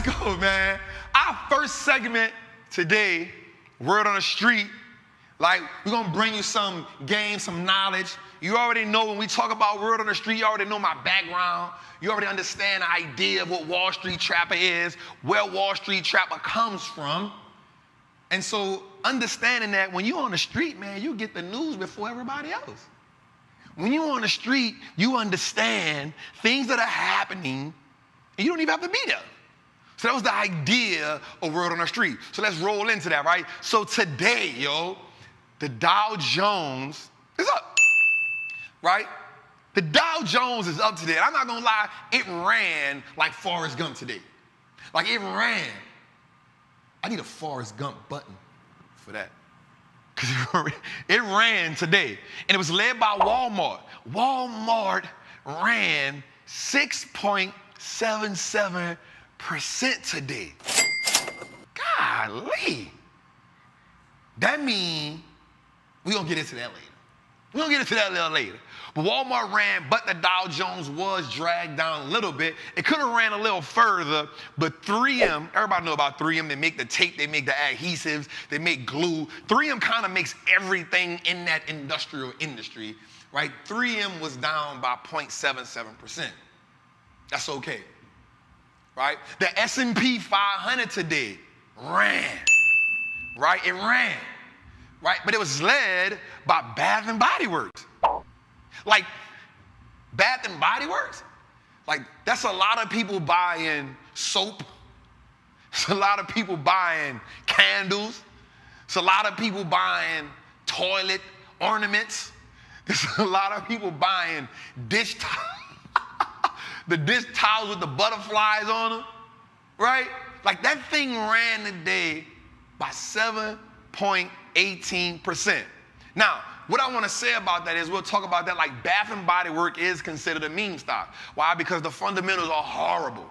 go, man. Our first segment today, Word on the Street. Like, we're going to bring you some game, some knowledge. You already know when we talk about Word on the Street, you already know my background. You already understand the idea of what Wallstreet Trapper is, where Wallstreet Trapper comes from. And so understanding that when you're on the street, man, you get the news before everybody else. When you're on the street, you understand things that are happening, and you don't even have to be there. So that was the idea of Word on the Street. So let's roll into that, right? So today, the Dow Jones is up, right? The Dow Jones is up today. I'm not going to lie, it ran like Forrest Gump today. Like, it ran. I need a Forrest Gump button for that. Because it ran today. And it was led by Walmart. Walmart ran 6.77% today. Golly. That means we're going to get into that later. We're going to get into that a little later. But Walmart ran, but the Dow Jones was dragged down a little bit. It could have ran a little further, but 3M, everybody know about 3M. They make the tape, they make the adhesives, they make glue. 3M kind of makes everything in that industrial industry, right? 3M was down by 0.77%. That's okay, right? The S&P 500 today ran, right? It ran, right? But it was led by Bath and Body Works. Like, Bath and Body Works, like, that's a lot of people buying soap. It's a lot of people buying candles. It's a lot of people buying toilet ornaments. There's a lot of people buying dish towels. The dish towels with the butterflies on them, right? Like, that thing ran today by 7.18%. Now, what I want to say about that is we'll talk about that, like Bath and Body Works is considered a meme stock. Why? Because the fundamentals are horrible.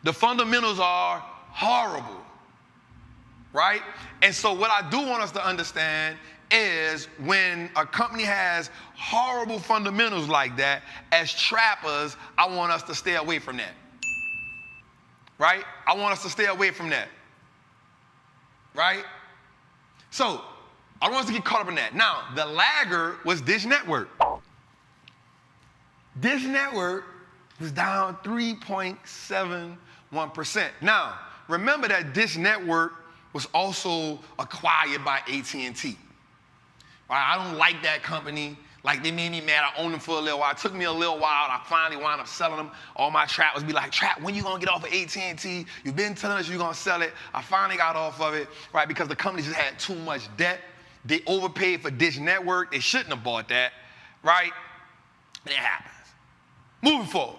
The fundamentals are horrible, right? And so what I do want us to understand is when a company has horrible fundamentals like that, as trappers, I want us to stay away from that, right? I want us to stay away from that, right? So I want us to get caught up in that. Now, the laggard was Dish Network. Dish Network was down 3.71%. Now, remember that Dish Network was also acquired by AT&T. Right? I don't like that company. Like, they made me mad. I owned them for a little while. It took me a little while. I finally wound up selling them. All my trappers be like, Trap, when you going to get off of AT&T? You've been telling us you're going to sell it. I finally got off of it, right, because the company just had too much debt. They overpaid for Dish Network. They shouldn't have bought that, right? But it happens. Moving forward.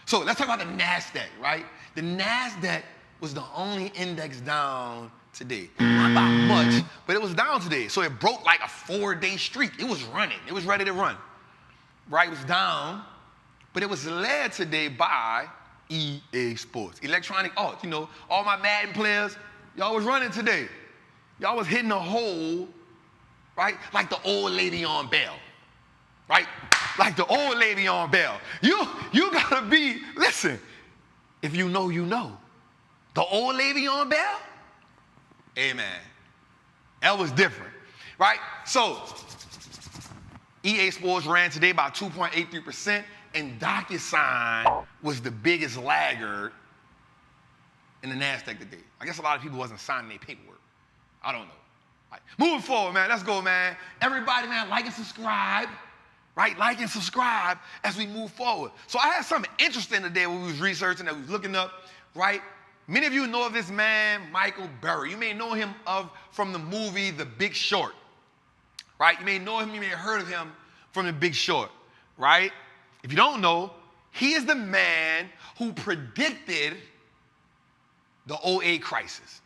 So let's talk about the Nasdaq, right? The Nasdaq was the only index down today. Not by much, but it was down today. So it broke like a 4-day streak. It was running. It was ready to run, right? It was down, but it was led today by EA Sports. Electronic Arts, all my Madden players, y'all was running today. Y'all was hitting a hole, right? Like the old lady on bail, right? Like the old lady on bail. You gotta be, listen, if you know, you know. The old lady on bail, amen. That was different, right? So EA Sports ran today by 2.83%, and DocuSign was the biggest laggard in the Nasdaq today. I guess a lot of people wasn't signing their paperwork. I don't know. Right. Moving forward, man. Let's go, man. Everybody, man, like and subscribe. Right? Like and subscribe as we move forward. So I had something interesting today when we was researching, that we was looking up, right? Many of you know of this man, Michael Burry. You may know him from the movie The Big Short, right? You may know him, you may have heard of him from The Big Short, right? If you don't know, he is the man who predicted the '08 crisis.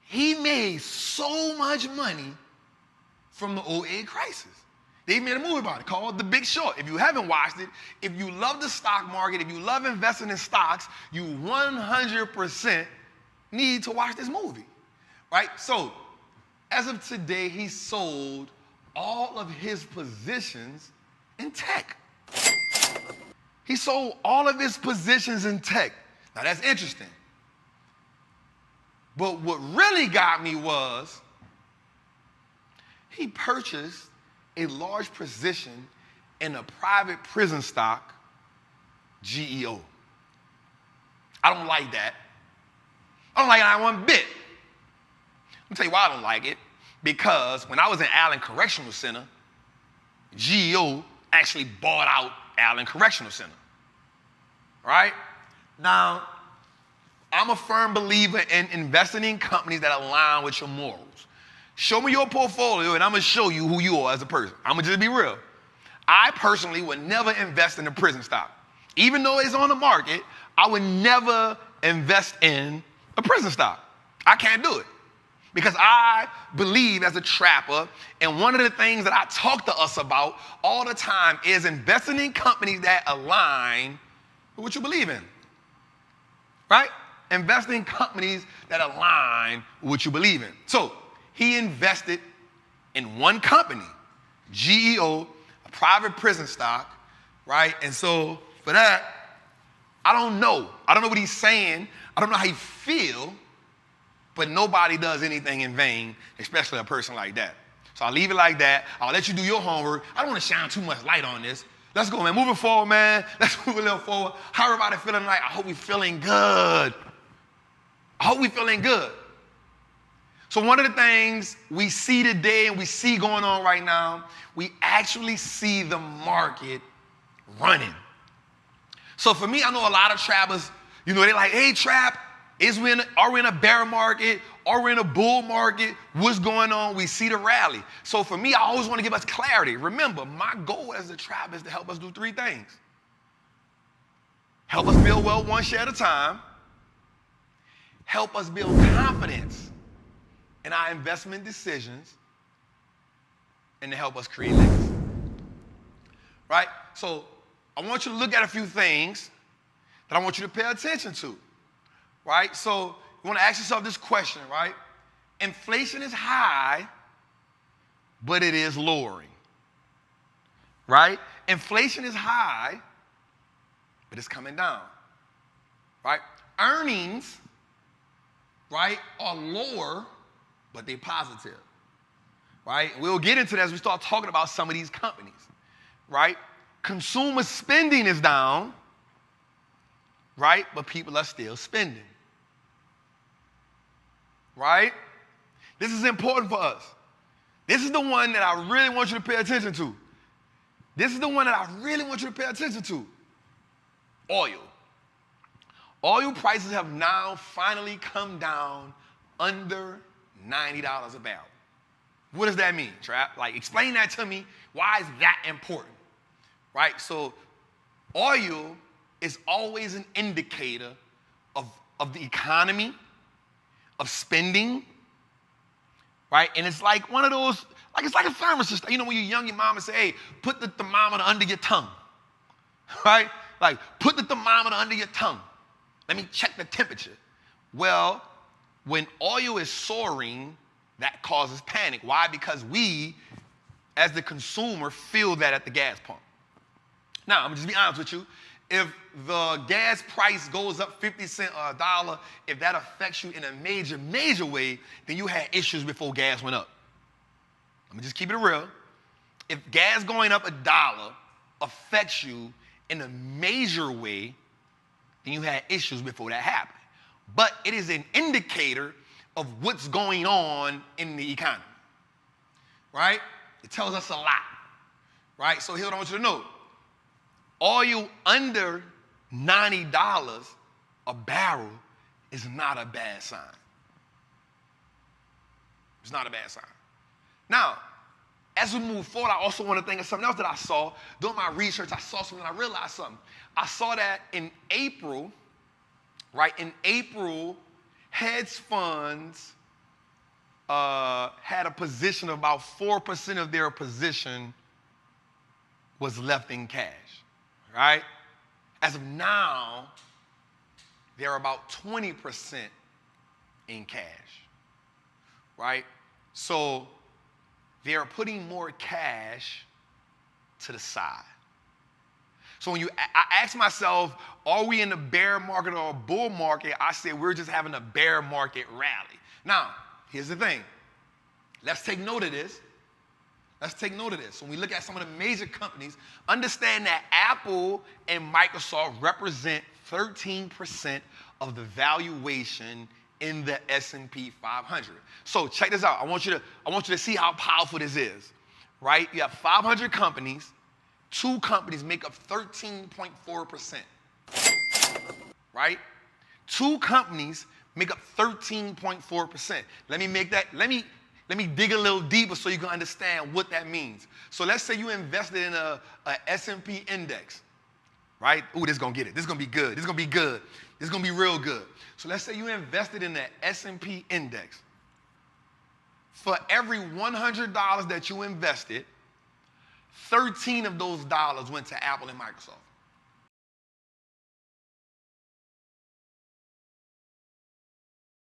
He made so much money from the '08 crisis. They made a movie about it called The Big Short. If you haven't watched it, if you love the stock market, if you love investing in stocks, you 100% need to watch this movie, right? So, as of today, he sold all of his positions in tech. He sold all of his positions in tech. Now that's interesting. But what really got me was he purchased a large position in a private prison stock, GEO. I don't like that. I don't like it not one bit. Let me tell you why I don't like it. Because when I was in Allen Correctional Center, GEO actually bought out Allen Correctional Center. Right? Now, I'm a firm believer in investing in companies that align with your morals. Show me your portfolio and I'm going to show you who you are as a person. I'm going to just be real. I personally would never invest in a prison stock. Even though it's on the market, I would never invest in a prison stock. I can't do it. Because I believe as a trapper, and one of the things that I talk to us about all the time is investing in companies that align with what you believe in. Right? Invest in companies that align with what you believe in. So he invested in one company, GEO, a private prison stock, right? And so for that, I don't know. I don't know what he's saying. I don't know how he feels. But nobody does anything in vain, especially a person like that. So I'll leave it like that. I'll let you do your homework. I don't want to shine too much light on this. Let's go, man. Moving forward, man. Let's move a little forward. How everybody feeling tonight? I hope we're feeling good. I hope we're feeling good. So one of the things we see today and we see going on right now, we actually see the market running. So for me, I know a lot of trappers, they're like, hey, Trap, are we in a bear market? Are we in a bull market? What's going on? We see the rally. So for me, I always want to give us clarity. Remember, my goal as a trap is to help us do three things. Help us build wealth one share at a time. Help us build confidence in our investment decisions. And to help us create legacy. Right? So I want you to look at a few things that I want you to pay attention to. Right? So you want to ask yourself this question, right? Inflation is high, but it is lowering. Right? Inflation is high, but it's coming down. Right? Earnings, right, are lower, but they're positive. Right? We'll get into that as we start talking about some of these companies. Right? Consumer spending is down, right? But people are still spending. Right? This is important for us. This is the one that I really want you to pay attention to. This is the one that I really want you to pay attention to. Oil. Oil prices have now finally come down under $90 a barrel. What does that mean, Trap? Like, explain that to me. Why is that important? Right? So, oil is always an indicator of the economy, of spending, right? And it's like one of those, like it's like a thermostat. When you're young, your mama say, hey, put the thermometer under your tongue, right? Like, put the thermometer under your tongue. Let me check the temperature. Well, when oil is soaring, that causes panic. Why? Because we, as the consumer, feel that at the gas pump. Now, I'm going to just be honest with you. If the gas price goes up 50 cents or $1, if that affects you in a major, major way, then you had issues before gas went up. Let me just keep it real. If gas going up $1 affects you in a major way, then you had issues before that happened. But it is an indicator of what's going on in the economy, right? It tells us a lot, right? So here's what I want you to know. Oil under $90 a barrel is not a bad sign. It's not a bad sign. Now, as we move forward, I also want to think of something else that I saw. Doing my research, I saw something and I realized something. I saw that in April, right? In April, hedge funds had a position of about 4% of their position was left in cash. Right? As of now, they're about 20% in cash. Right? So they're putting more cash to the side. So when I ask myself, are we in a bear market or a bull market? I say we're just having a bear market rally. Now, here's the thing. Let's take note of this. Let's take note of this. When we look at some of the major companies, understand that Apple and Microsoft represent 13% of the valuation in the S&P 500. So check this out. I want you to see how powerful this is, right? You have 500 companies. 2 companies make up 13.4%, right? 2 companies make up 13.4%. Let me dig a little deeper so you can understand what that means. So let's say you invested in a S&P index, right? Ooh, this is going to get it. This is going to be good. This is going to be good. This is going to be real good. So let's say you invested in the S&P index. For every $100 that you invested, 13 of those dollars went to Apple and Microsoft.